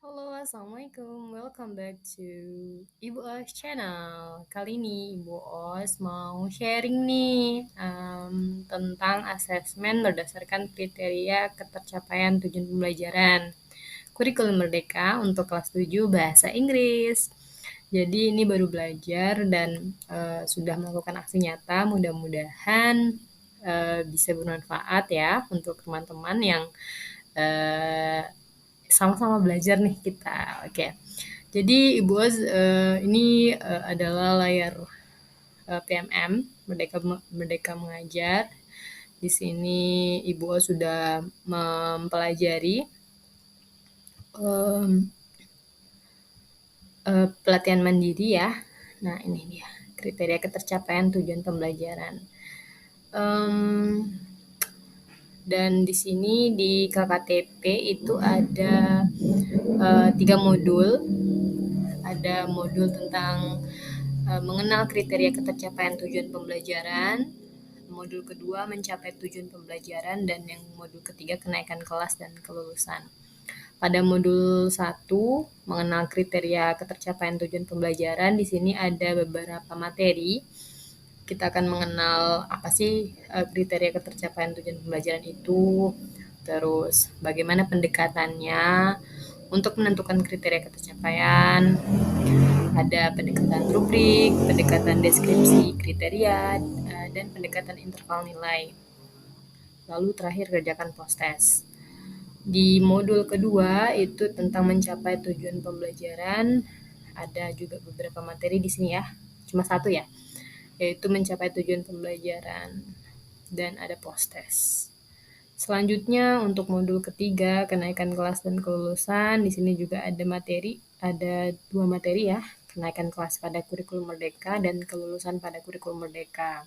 Halo, Assalamualaikum. Welcome back to Ibu Os Channel. Kali ini Ibu Os mau sharing nih tentang asesmen berdasarkan kriteria ketercapaian tujuan pembelajaran kurikulum merdeka untuk kelas 7 bahasa Inggris. Jadi ini baru belajar dan sudah melakukan aksi nyata. Mudah-mudahan bisa bermanfaat ya untuk teman-teman yang eh, sama-sama belajar nih kita. Oke. Jadi Ibu Oz, ini adalah layar PMM Merdeka Merdeka Mengajar. Di sini Ibu Oz sudah mempelajari em, pelatihan mandiri ya. Nah, ini dia kriteria ketercapaian tujuan pembelajaran. Em, dan di sini di KKTP itu ada 3 modul. Ada modul tentang mengenal kriteria ketercapaian tujuan pembelajaran, modul kedua mencapai tujuan pembelajaran, dan yang modul ketiga kenaikan kelas dan kelulusan. Pada modul 1 mengenal kriteria ketercapaian tujuan pembelajaran, di sini ada beberapa materi. Kita akan mengenal apa sih kriteria ketercapaian tujuan pembelajaran itu, terus bagaimana pendekatannya untuk menentukan kriteria ketercapaian, ada pendekatan rubrik, pendekatan deskripsi kriteria, dan pendekatan interval nilai. Lalu terakhir kerjakan post-test. Di modul kedua itu tentang mencapai tujuan pembelajaran, ada juga beberapa materi di sini ya, cuma satu ya, yaitu mencapai tujuan pembelajaran dan ada post-test. Selanjutnya untuk modul ketiga kenaikan kelas dan kelulusan, di sini juga ada materi, ada 2 materi ya, kenaikan kelas pada kurikulum merdeka dan kelulusan pada kurikulum merdeka.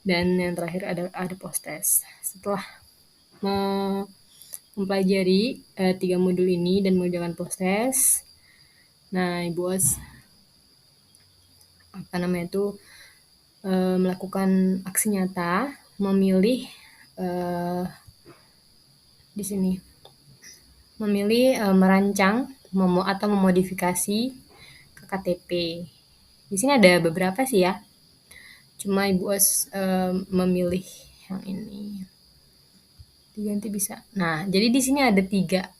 Dan yang terakhir ada post-test. Setelah mempelajari 3 modul ini dan mengerjakan post-test, nah Ibu Os melakukan aksi nyata, memilih di sini memilih merancang atau memodifikasi KKTP. Di sini ada beberapa sih ya. Cuma Ibu Os memilih yang ini. Diganti bisa. Nah, jadi di sini ada 3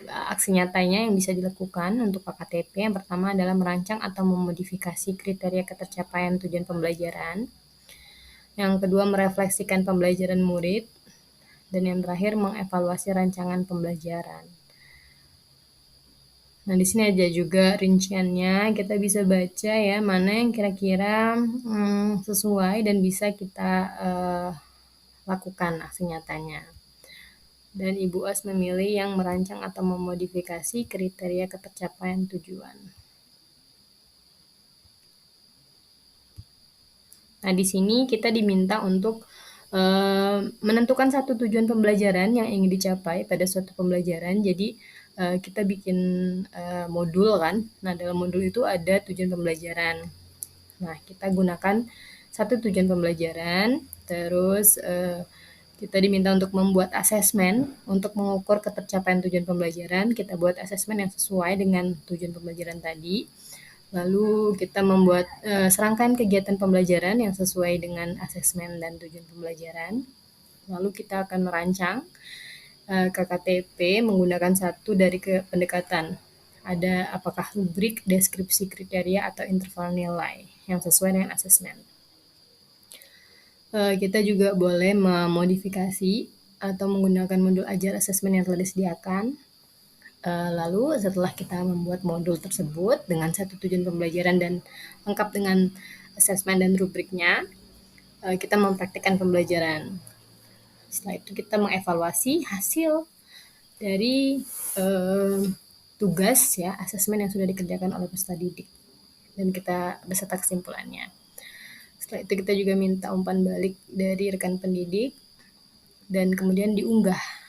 aksi nyatanya yang bisa dilakukan untuk KKTP. Yang pertama adalah merancang atau memodifikasi kriteria ketercapaian tujuan pembelajaran. Yang kedua merefleksikan pembelajaran murid. Dan yang terakhir mengevaluasi rancangan pembelajaran. Nah, di sini ada juga rinciannya, kita bisa baca ya mana yang kira-kira sesuai dan bisa kita lakukan aksi nyatanya. Dan Ibu Os memilih yang merancang atau memodifikasi kriteria ketercapaian tujuan. Nah, di sini kita diminta untuk menentukan satu tujuan pembelajaran yang ingin dicapai pada suatu pembelajaran. Jadi kita bikin modul kan. Nah, dalam modul itu ada tujuan pembelajaran. Nah, kita gunakan satu tujuan pembelajaran, terus kita diminta untuk membuat asesmen untuk mengukur ketercapaian tujuan pembelajaran. Kita buat asesmen yang sesuai dengan tujuan pembelajaran tadi. Lalu kita membuat serangkaian kegiatan pembelajaran yang sesuai dengan asesmen dan tujuan pembelajaran. Lalu kita akan merancang KKTP menggunakan satu dari pendekatan. Ada apakah rubrik, deskripsi kriteria, atau interval nilai yang sesuai dengan asesmen. Kita juga boleh memodifikasi atau menggunakan modul ajar asesmen yang telah disediakan. Lalu setelah kita membuat modul tersebut dengan satu tujuan pembelajaran dan lengkap dengan asesmen dan rubriknya, kita mempraktikkan pembelajaran. Setelah itu kita mengevaluasi hasil dari tugas ya asesmen yang sudah dikerjakan oleh peserta didik dan kita beserta kesimpulannya. Setelah itu kita juga minta umpan balik dari rekan pendidik dan kemudian diunggah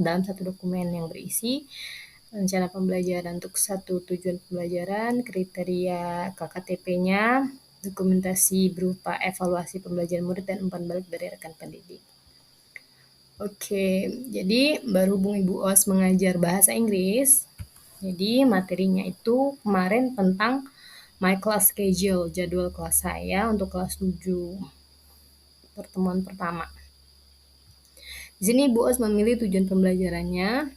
dalam satu dokumen yang berisi rencana pembelajaran untuk satu tujuan pembelajaran, kriteria KKTP-nya, dokumentasi berupa evaluasi pembelajaran murid, dan umpan balik dari rekan pendidik. Oke, jadi berhubung Ibu Os mengajar bahasa Inggris, Jadi materinya itu kemarin tentang my class schedule, jadwal kelas saya untuk kelas 7, pertemuan pertama. Di sini Bu Os memilih tujuan pembelajarannya,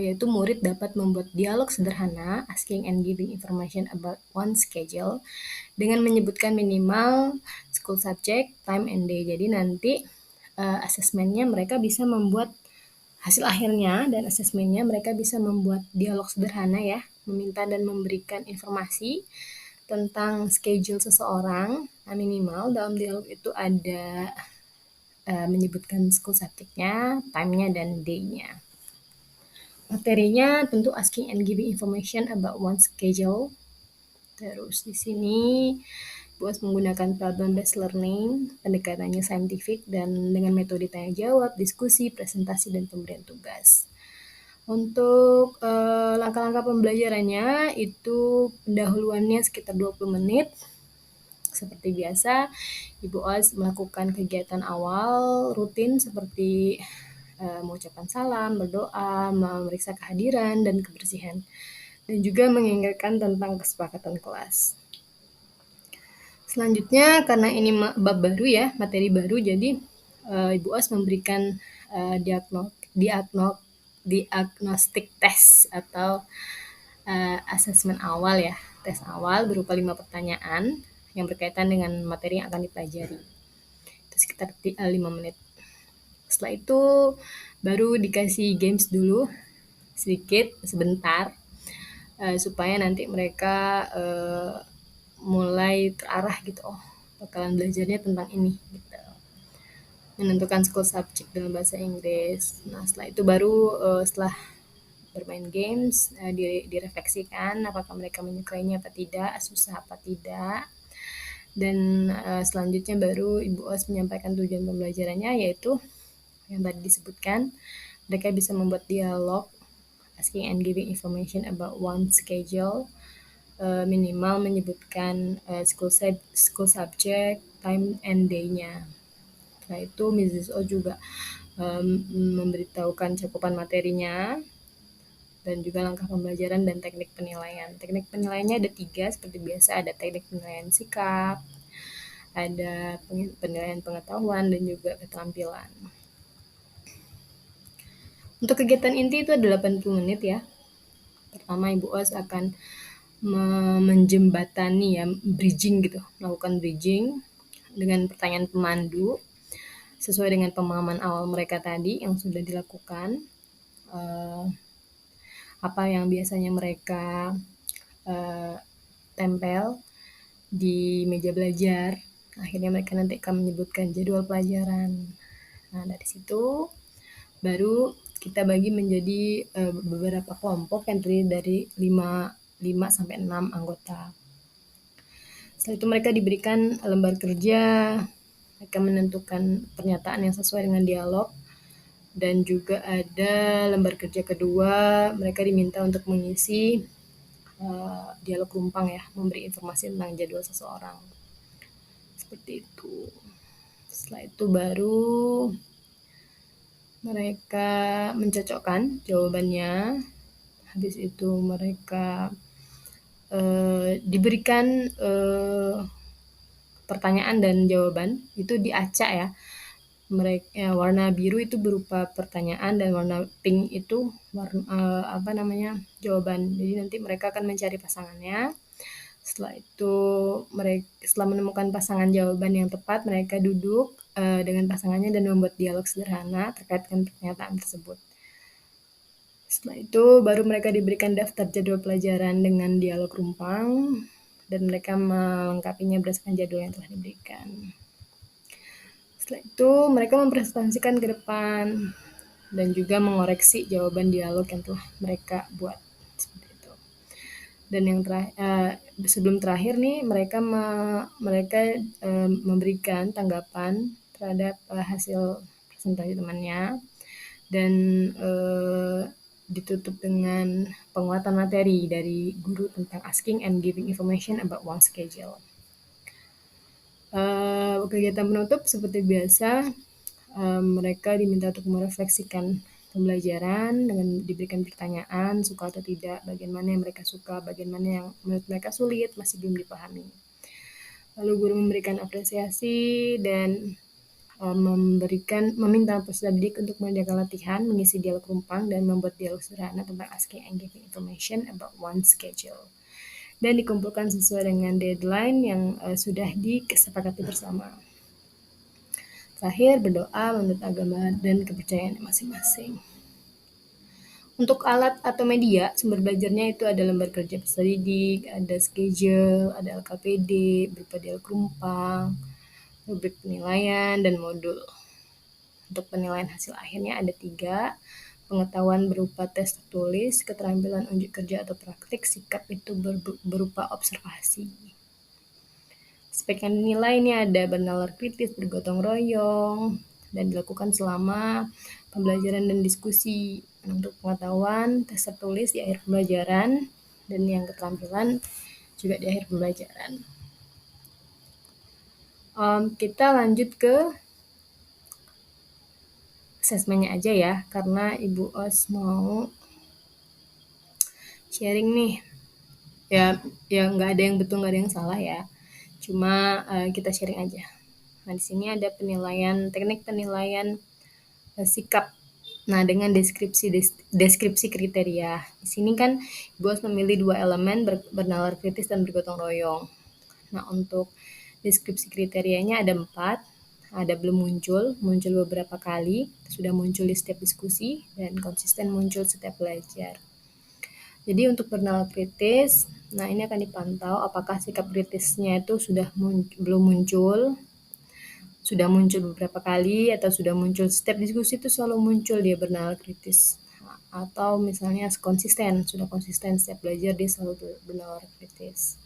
yaitu murid dapat membuat dialog sederhana, asking and giving information about one schedule, dengan menyebutkan minimal school subject, time and day. Jadi nanti asesmennya mereka bisa membuat hasil akhirnya dan asesmennya mereka bisa membuat dialog sederhana ya, meminta dan memberikan informasi tentang schedule seseorang. Minimal dalam dialog itu ada menyebutkan school subject-nya, time-nya, dan day-nya. Materinya tentu asking and giving information about one schedule. Terus di sini BOAS menggunakan problem based learning, pendekatannya saintifik dan dengan metode tanya jawab, diskusi, presentasi, dan pemberian tugas. Untuk langkah-langkah pembelajarannya itu pendahuluannya sekitar 20 menit. Seperti biasa, Ibu Os melakukan kegiatan awal rutin seperti mengucapkan salam, berdoa, memeriksa kehadiran dan kebersihan, dan juga mengingatkan tentang kesepakatan kelas. Selanjutnya, karena ini bab baru ya, materi baru, jadi Ibu Os memberikan diagnostik test atau asesmen awal ya, tes awal berupa 5 pertanyaan yang berkaitan dengan materi yang akan dipelajari. Itu sekitar 5 menit. Setelah itu baru dikasih games dulu sedikit, sebentar, supaya nanti mereka mulai terarah gitu, oh bakalan belajarnya tentang ini gitu. Menentukan school subject dalam bahasa Inggris. Nah setelah itu baru setelah bermain games direfleksikan apakah mereka menyukainya apa tidak, susah apa tidak. Dan selanjutnya baru Ibu Os menyampaikan tujuan pembelajarannya, yaitu yang tadi disebutkan, mereka bisa membuat dialog, asking and giving information about one schedule, minimal menyebutkan school subject, time and day-nya. Setelah itu Mrs. O juga memberitahukan cakupan materinya, dan juga langkah pembelajaran dan teknik penilaian. Teknik penilaiannya ada 3 seperti biasa, ada teknik penilaian sikap, ada penilaian pengetahuan, dan juga keterampilan. Untuk kegiatan inti itu ada 80 menit ya. Pertama Ibu Os akan menjembatani ya, bridging gitu, melakukan bridging dengan pertanyaan pemandu sesuai dengan pemahaman awal mereka tadi yang sudah dilakukan. Apa yang biasanya mereka tempel di meja belajar. Akhirnya mereka nanti akan menyebutkan jadwal pelajaran. Nah, dari situ baru kita bagi menjadi beberapa kelompok yang terdiri dari 5 sampai 6 anggota. Setelah itu mereka diberikan lembar kerja, mereka menentukan pernyataan yang sesuai dengan dialog, dan juga ada lembar kerja kedua, mereka diminta untuk mengisi dialog rumpang ya, memberi informasi tentang jadwal seseorang. Seperti itu. Setelah itu baru mereka mencocokkan jawabannya. Habis itu mereka diberikan pertanyaan dan jawaban itu diacak ya. Mereka warna biru itu berupa pertanyaan dan warna pink itu jawaban. Jadi nanti mereka akan mencari pasangannya. Setelah itu setelah menemukan pasangan jawaban yang tepat, mereka duduk dengan pasangannya dan membuat dialog sederhana terkait dengan pernyataan tersebut. Setelah itu baru mereka diberikan daftar jadwal pelajaran dengan dialog rumpang dan mereka melengkapinya berdasarkan jadwal yang telah diberikan. Setelah itu mereka mempresentasikan ke depan dan juga mengoreksi jawaban dialog yang telah mereka buat. Seperti itu. Dan yang sebelum terakhir nih mereka memberikan tanggapan terhadap hasil presentasi temannya dan ditutup dengan penguatan materi dari guru tentang asking and giving information about one schedule. Kegiatan penutup seperti biasa, mereka diminta untuk merefleksikan pembelajaran dengan diberikan pertanyaan, suka atau tidak, bagian mana yang mereka suka, bagian mana yang menurut mereka sulit, masih belum dipahami. Lalu guru memberikan apresiasi dan meminta peserta didik untuk mengerjakan latihan, mengisi dialog rumpang, dan membuat dialog sederhana tentang asking and giving information about one's schedule. Dan dikumpulkan sesuai dengan deadline yang sudah disepakati bersama. Terakhir, berdoa menurut agama dan kepercayaan masing-masing. Untuk alat atau media, sumber belajarnya itu ada lembar kerja peserta didik, ada schedule, ada LKPD, berupa dialog rumpang, rubrik penilaian, dan modul. Untuk penilaian hasil akhirnya ada 3, pengetahuan berupa tes tertulis, keterampilan unjuk kerja atau praktik, sikap itu berupa observasi. Aspek yang dinilai ini ada bernalar kritis, bergotong royong, dan dilakukan selama pembelajaran dan diskusi. Untuk pengetahuan, tes tertulis di akhir pembelajaran, dan yang keterampilan juga di akhir pembelajaran. Kita lanjut ke asesmennya aja ya, karena Ibu Os mau sharing nih. Ya nggak ada yang betul, nggak ada yang salah ya. Cuma kita sharing aja. Nah, di sini ada teknik penilaian sikap. Nah, dengan deskripsi kriteria. Di sini kan Ibu Os memilih 2 elemen bernalar kritis dan bergotong royong. Nah, untuk deskripsi kriterianya ada 4. Ada belum muncul beberapa kali, sudah muncul di setiap diskusi, dan konsisten muncul setiap belajar. Jadi untuk bernalar kritis, nah ini akan dipantau apakah sikap kritisnya itu belum muncul, sudah muncul beberapa kali, atau sudah muncul setiap diskusi itu selalu muncul dia bernalar kritis. Atau misalnya sudah konsisten setiap belajar dia selalu bernalar kritis.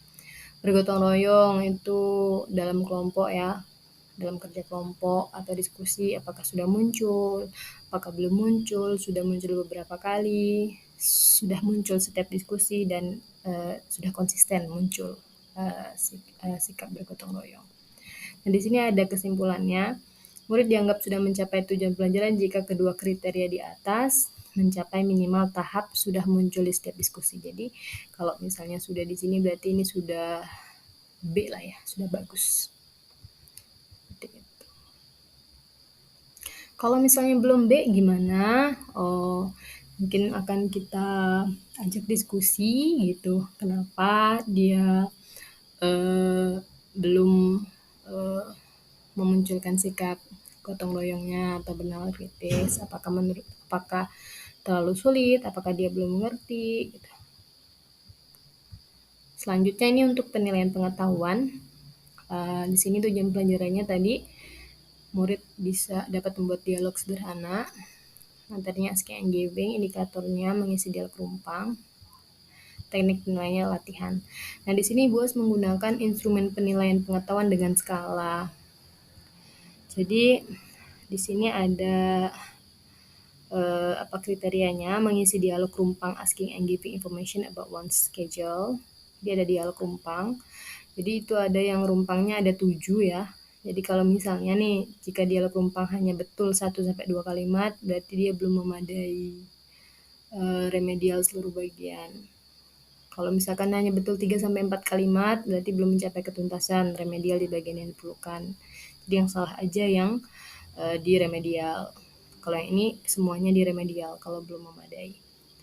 Bergotong royong itu dalam kelompok ya, dalam kerja kelompok atau diskusi, apakah sudah muncul, apakah belum muncul, sudah muncul beberapa kali, sudah muncul setiap diskusi, dan sudah konsisten muncul sikap bergotong royong. Nah, di sini ada kesimpulannya. Murid dianggap sudah mencapai tujuan pelajaran jika kedua kriteria di atas mencapai minimal tahap sudah muncul di setiap diskusi. Jadi, kalau misalnya sudah di sini berarti ini sudah B lah ya, sudah bagus. Kalau misalnya belum B gimana? Mungkin akan kita ajak diskusi gitu. Kenapa dia belum memunculkan sikap gotong royongnya atau bernalar kritis? Apakah terlalu sulit? Apakah dia belum mengerti? Gitu. Selanjutnya ini untuk penilaian pengetahuan. Di sini tujuan pelajarannya tadi murid dapat membuat dialog sederhana. Materinya asking and giving, indikatornya mengisi dialog rumpang. Teknik penilaiannya latihan. Nah, di sini Bu Os menggunakan instrumen penilaian pengetahuan dengan skala. Jadi di sini ada kriterianya, mengisi dialog rumpang asking and giving information about one's schedule. Jadi ada dialog rumpang. Jadi itu ada yang rumpangnya ada 7 ya. Jadi kalau misalnya nih, jika dialog rumpang hanya betul 1-2 kalimat, berarti dia belum memadai remedial seluruh bagian. Kalau misalkan hanya betul 3-4 kalimat, berarti belum mencapai ketuntasan remedial di bagian yang diperlukan. Jadi yang salah aja yang di remedial. Kalau yang ini semuanya di remedial kalau belum memadai.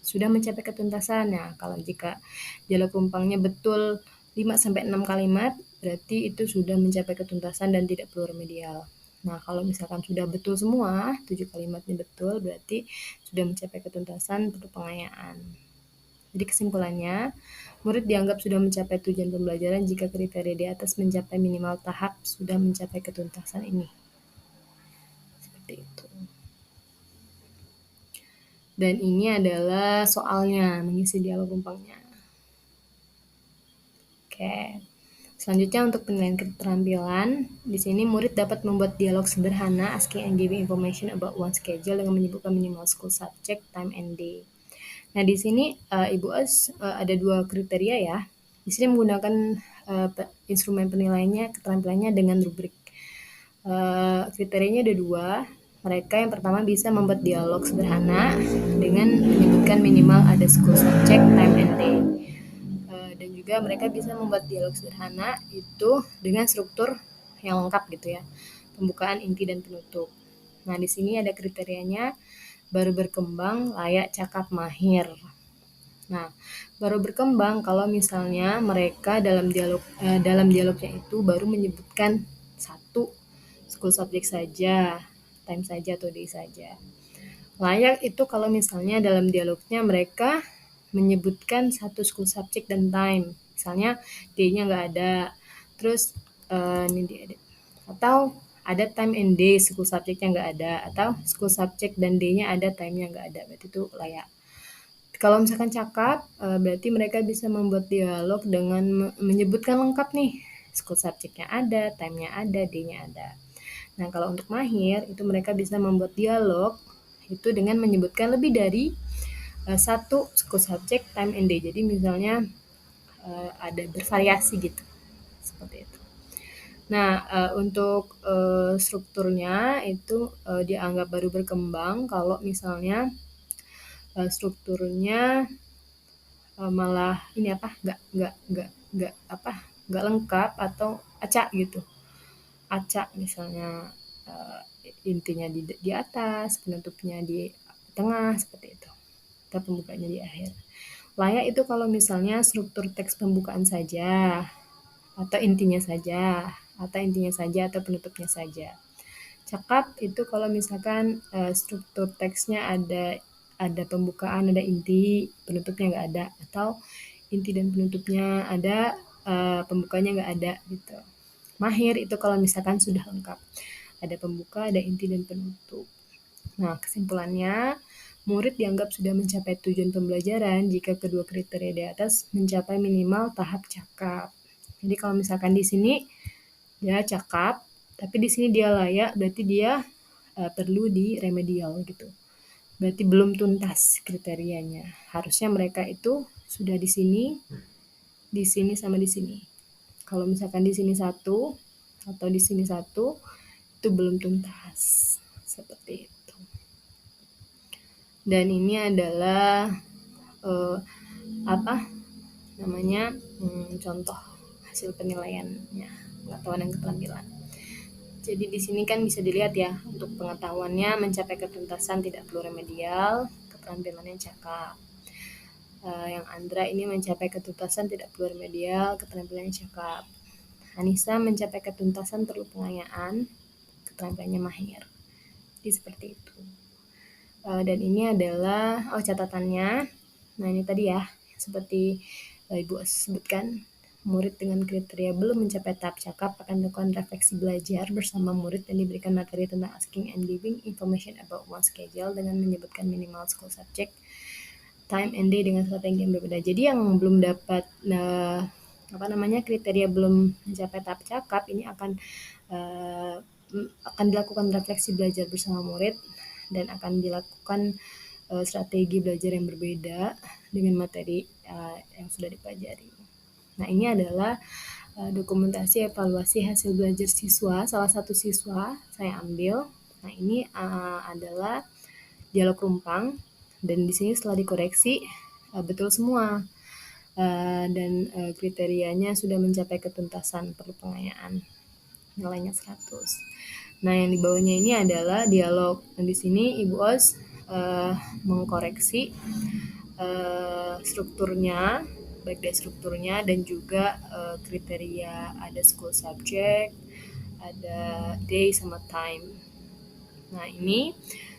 Sudah mencapai ketuntasan, ya kalau jika dialog rumpangnya betul 5-6 kalimat, berarti itu sudah mencapai ketuntasan dan tidak perlu remedial. Nah, kalau misalkan sudah betul semua, 7 kalimatnya betul, berarti sudah mencapai ketuntasan, perlu pengayaan. Jadi kesimpulannya, murid dianggap sudah mencapai tujuan pembelajaran jika kriteria di atas mencapai minimal tahap sudah mencapai ketuntasan ini. Seperti itu. Dan ini adalah soalnya, mengisi dialog rumpangnya. Oke. Selanjutnya untuk penilaian keterampilan, di sini murid dapat membuat dialog sederhana asking and giving information about one's schedule dengan menyebutkan minimal school subject, time and day. Nah, di sini Ibu Os ada 2 kriteria ya. Di sini menggunakan instrumen penilaiannya keterampilannya dengan rubrik. Kriterianya ada 2. mereka yang pertama bisa membuat dialog sederhana dengan menyebutkan minimal ada school subject, time and day. Dan juga mereka bisa membuat dialog sederhana itu dengan struktur yang lengkap gitu ya. Pembukaan, inti, dan penutup. Nah, di sini ada kriterianya baru berkembang, layak, cakap, mahir. Nah, baru berkembang kalau misalnya mereka dalam dialognya itu baru menyebutkan satu school subject saja, time saja atau day saja. Layak itu kalau misalnya dalam dialognya mereka menyebutkan satu school subject dan time. Misalnya day-nya nggak ada, terus ini dia ada. Atau ada time and day, school subject-nya nggak ada, atau school subject dan day-nya ada, time-nya nggak ada. Berarti itu layak. Kalau misalkan cakap, berarti mereka bisa membuat dialog dengan menyebutkan lengkap nih, school subject-nya ada, time-nya ada, day-nya ada. Nah, kalau untuk mahir, itu mereka bisa membuat dialog itu dengan menyebutkan lebih dari satu school subject, time and day. Jadi misalnya ada bervariasi gitu, seperti itu. Nah, untuk strukturnya itu dianggap baru berkembang kalau misalnya strukturnya malah ini apa nggak lengkap atau acak gitu, acak misalnya intinya di atas, penutupnya di tengah seperti itu, atau pembukanya di akhir. Layak itu kalau misalnya struktur teks pembukaan saja, atau intinya saja, atau penutupnya saja. Cakap itu kalau misalkan struktur teksnya ada pembukaan, ada inti, penutupnya nggak ada, atau inti dan penutupnya ada, pembukanya nggak ada gitu. Mahir itu kalau misalkan sudah lengkap, ada pembuka, ada inti dan penutup. Nah, kesimpulannya, murid dianggap sudah mencapai tujuan pembelajaran jika kedua kriteria di atas mencapai minimal tahap cakap. Jadi kalau misalkan di sini dia cakap, tapi di sini dia layak, berarti dia perlu di remedial gitu. Berarti belum tuntas kriterianya. Harusnya mereka itu sudah di sini sama di sini. Kalau misalkan di sini satu atau di sini satu, itu belum tuntas. Seperti itu. Dan ini adalah contoh hasil penilaiannya, pengetahuan dan keterampilan. Jadi di sini kan bisa dilihat ya, untuk pengetahuannya mencapai ketuntasan tidak perlu remedial, keterampilannya cakap. Yang Andra ini mencapai ketuntasan tidak perlu remedial, keterampilannya cakap. Anissa mencapai ketuntasan perlu pengayaan, keterampilannya mahir. Jadi seperti itu. Dan ini adalah catatannya. Nah, ini tadi ya, seperti Ibu sebutkan, murid dengan kriteria belum mencapai tahap cakap akan melakukan refleksi belajar bersama murid dan diberikan materi tentang asking and giving information about one schedule dengan menyebutkan minimal school subject, time and day dengan strategi yang berbeda. Jadi yang belum dapat kriteria belum mencapai tahap cakap ini akan dilakukan refleksi belajar bersama murid dan akan dilakukan strategi belajar yang berbeda dengan materi yang sudah dipelajari. Nah, ini adalah dokumentasi evaluasi hasil belajar siswa, salah satu siswa saya ambil. Nah, ini adalah dialog rumpang, dan di sini setelah dikoreksi betul semua. Dan kriterianya sudah mencapai ketuntasan perlu pengayaan, nilainya 100. Nah, yang di bawahnya ini adalah dialog. Dan di sini Ibu Os mengkoreksi strukturnya, baik dari strukturnya dan juga kriteria ada school subject, ada day sama time. Nah, ini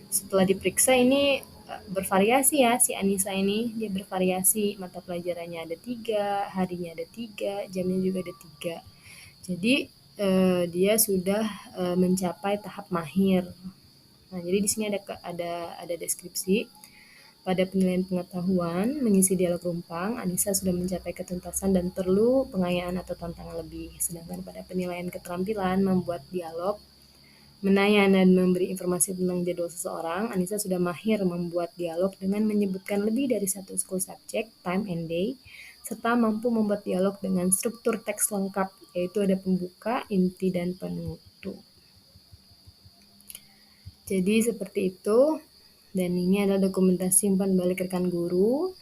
setelah diperiksa ini bervariasi ya, si Anissa ini dia bervariasi, mata pelajarannya ada 3, harinya ada 3, jamnya juga ada 3. Jadi dia sudah mencapai tahap mahir. Nah, jadi di sini ada deskripsi. Pada penilaian pengetahuan, mengisi dialog rumpang, Anissa sudah mencapai ketuntasan dan perlu pengayaan atau tantangan lebih. Sedangkan pada penilaian keterampilan, membuat dialog, menanya dan memberi informasi tentang jadwal seseorang, Anissa sudah mahir membuat dialog dengan menyebutkan lebih dari satu school subject, time and day, serta mampu membuat dialog dengan struktur teks lengkap, yaitu ada pembuka, inti, dan penutup. Jadi seperti itu. Dan ini adalah dokumentasi umpan balik rekan guru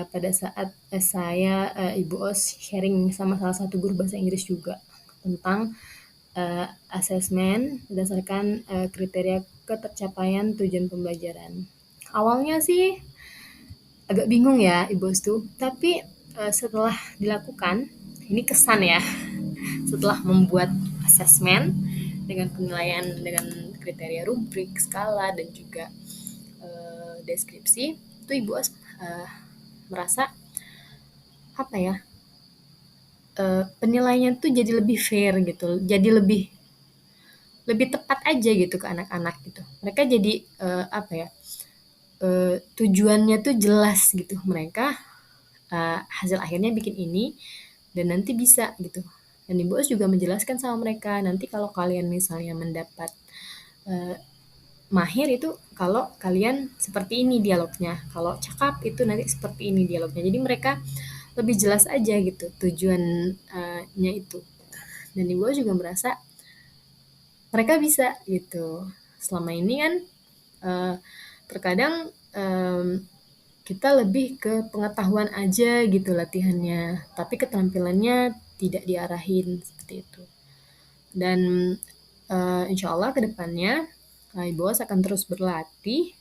pada saat saya Ibu Os sharing sama salah satu guru bahasa Inggris juga tentang asesmen berdasarkan kriteria ketercapaian tujuan pembelajaran. Awalnya sih agak bingung ya Ibu Os tuh, tapi setelah dilakukan, ini kesan ya, setelah membuat asesmen dengan penilaian dengan kriteria rubrik, skala, dan juga deskripsi, itu Ibu Os merasa apa ya, penilaiannya tuh jadi lebih fair gitu, jadi lebih tepat aja gitu ke anak-anak gitu. Mereka jadi apa ya, tujuannya tuh jelas gitu. Mereka hasil akhirnya bikin ini dan nanti bisa gitu. Dan Ibu Os juga menjelaskan sama mereka, nanti kalau kalian misalnya mendapat mahir itu kalau kalian seperti ini dialognya, kalau cakap itu nanti seperti ini dialognya. Jadi mereka lebih jelas aja gitu tujuannya itu. Dan Ibu Os juga merasa mereka bisa gitu. Selama ini kan terkadang kita lebih ke pengetahuan aja gitu latihannya, tapi keterampilannya tidak diarahin seperti itu. Dan insya Allah ke depannya Ibu Os akan terus berlatih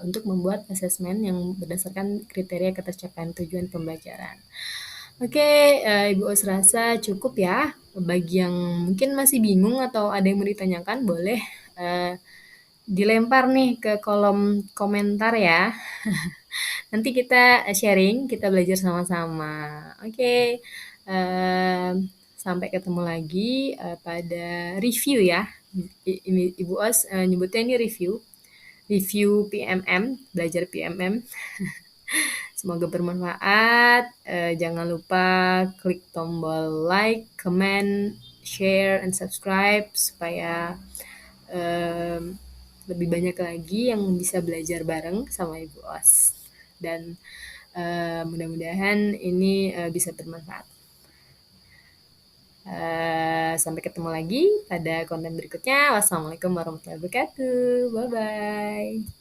untuk membuat asesmen yang berdasarkan kriteria ketercapaian tujuan pembelajaran. Oke, Ibu Os rasa cukup ya. Bagi yang mungkin masih bingung atau ada yang mau ditanyakan, boleh dilempar nih ke kolom komentar ya. Nanti kita sharing, kita belajar sama-sama. Oke, sampai ketemu lagi pada review ya. Ibu Os nyebutnya ini review PMM, belajar PMM. Semoga bermanfaat. Jangan lupa klik tombol like, comment, share, and subscribe supaya lebih banyak lagi yang bisa belajar bareng sama Ibu Os. Dan mudah-mudahan ini bisa bermanfaat. Sampai ketemu lagi pada konten berikutnya. Wassalamualaikum warahmatullahi wabarakatuh. Bye-bye.